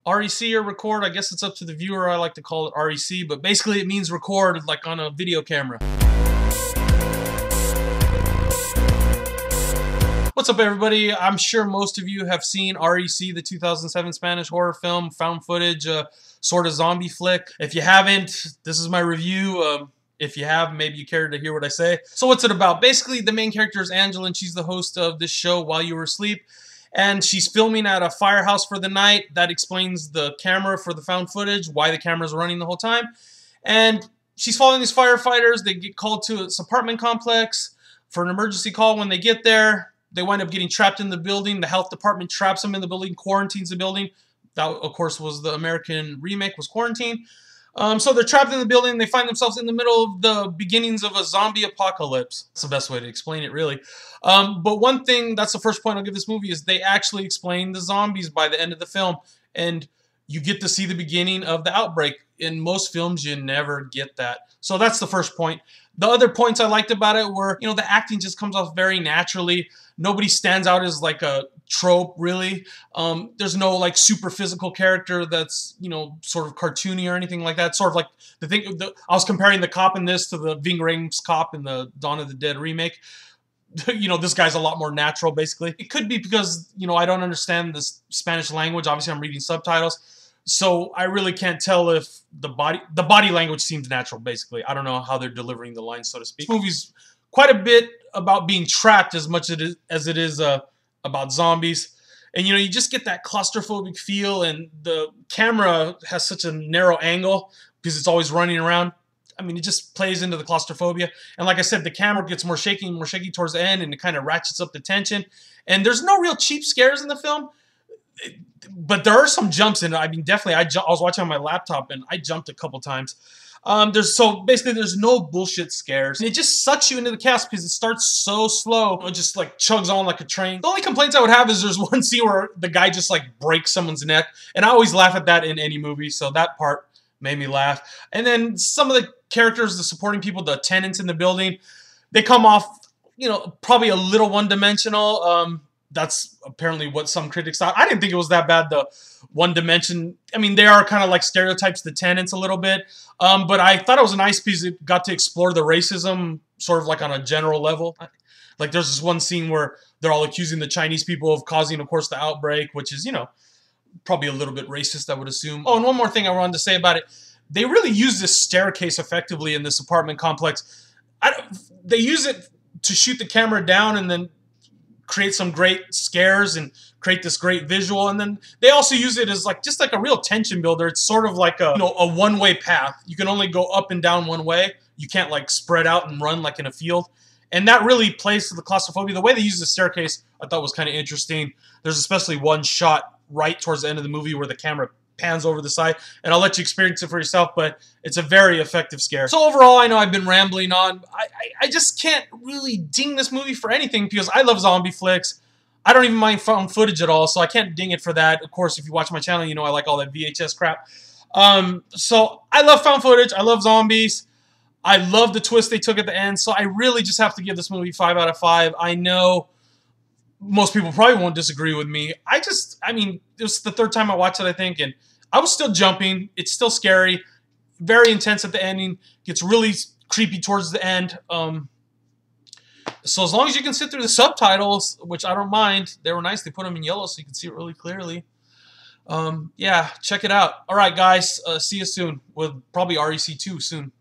REC or record, I guess it's up to the viewer. I like to call it REC, but basically it means record like on a video camera. What's up, everybody? I'm sure most of you have seen REC, the 2007 Spanish horror film, found footage, sort of zombie flick. If you haven't, this is my review. If you have, maybe you care to hear what I say. So what's it about? Basically, the main character is Angela, and she's the host of this show, While You Were Asleep. And she's filming at a firehouse for the night. That explains the camera for the found footage, why the camera's running the whole time. And she's following these firefighters. They get called to this apartment complex for an emergency call. When they get there, they wind up getting trapped in the building. The health department traps them in the building, quarantines the building. That, of course, was the American remake, was Quarantine. So they're trapped in the building. They find themselves in the middle of the beginnings of a zombie apocalypse. That's the best way to explain it, really. But one thing, that's the first point I'll give this movie, is they actually explain the zombies by the end of the film. And you get to see the beginning of the outbreak. In most films, you never get that. So that's the first point. The other points I liked about it were, you know, the acting just comes off very naturally. Nobody stands out as like a trope, really. There's no like super physical character that's, you know, sort of cartoony or anything like that. Sort of like the thing, I was comparing the cop in this to the Ving Rhames cop in the Dawn of the Dead remake. You know, this guy's a lot more natural, basically. It could be because, you know, I don't understand the Spanish language. Obviously, I'm reading subtitles. So I really can't tell if the body language seems natural, basically. I don't know how they're delivering the lines, so to speak. This movie's quite a bit about being trapped as much as it is about zombies. And, you know, you just get that claustrophobic feel, and the camera has such a narrow angle because it's always running around. I mean, it just plays into the claustrophobia. And like I said, the camera gets more shaky towards the end, and it kind of ratchets up the tension. And there's no real cheap scares in the film. But there are some jumps in it. I mean, definitely, I was watching on my laptop, and I jumped a couple times. So basically, there's no bullshit scares. And it just sucks you into the cast because it starts so slow. It just like chugs on like a train. The only complaints I would have is there's one scene where the guy just like breaks someone's neck. And I always laugh at that in any movie, so that part made me laugh. And then some of the characters, the supporting people, the tenants in the building, they come off, you know, probably a little one-dimensional. That's apparently what some critics thought. I didn't think it was that bad, the one dimension. I mean, they are kind of like stereotypes, the tenants, a little bit. But I thought it was a nice piece. It got to explore the racism sort of like on a general level. Like there's this one scene where they're all accusing the Chinese people of causing, of course, the outbreak, which is, you know, probably a little bit racist, I would assume. Oh, and one more thing I wanted to say about it. They really use this staircase effectively in this apartment complex. They use it to shoot the camera down and then create some great scares and create this great visual, and then they also use it as like just like a real tension builder. It's sort of like a, you know, a one-way path. You can only go up and down one way. You can't like spread out and run like in a field, and that really plays to the claustrophobia. The way they use the staircase I thought was kind of interesting. There's especially one shot right towards the end of the movie where the camera pans over the side, and I'll let you experience it for yourself, but it's a very effective scare. So overall, I know I've been rambling on. I just can't really ding this movie for anything because I love zombie flicks. I don't even mind found footage at all, so I can't ding it for that. Of course, if you watch my channel, you know I like all that VHS crap. So I love found footage. I love zombies. I love the twist they took at the end, so I really just have to give this movie 5 out of 5. I know most people probably won't disagree with me. I mean, it was the third time I watched it, I think, and I was still jumping. It's still scary. Very intense at the ending. Gets really creepy towards the end. So as long as you can sit through the subtitles, which I don't mind, they were nice. They put them in yellow so you can see it really clearly. Yeah, check it out. All right, guys. See you soon with probably REC 2 soon.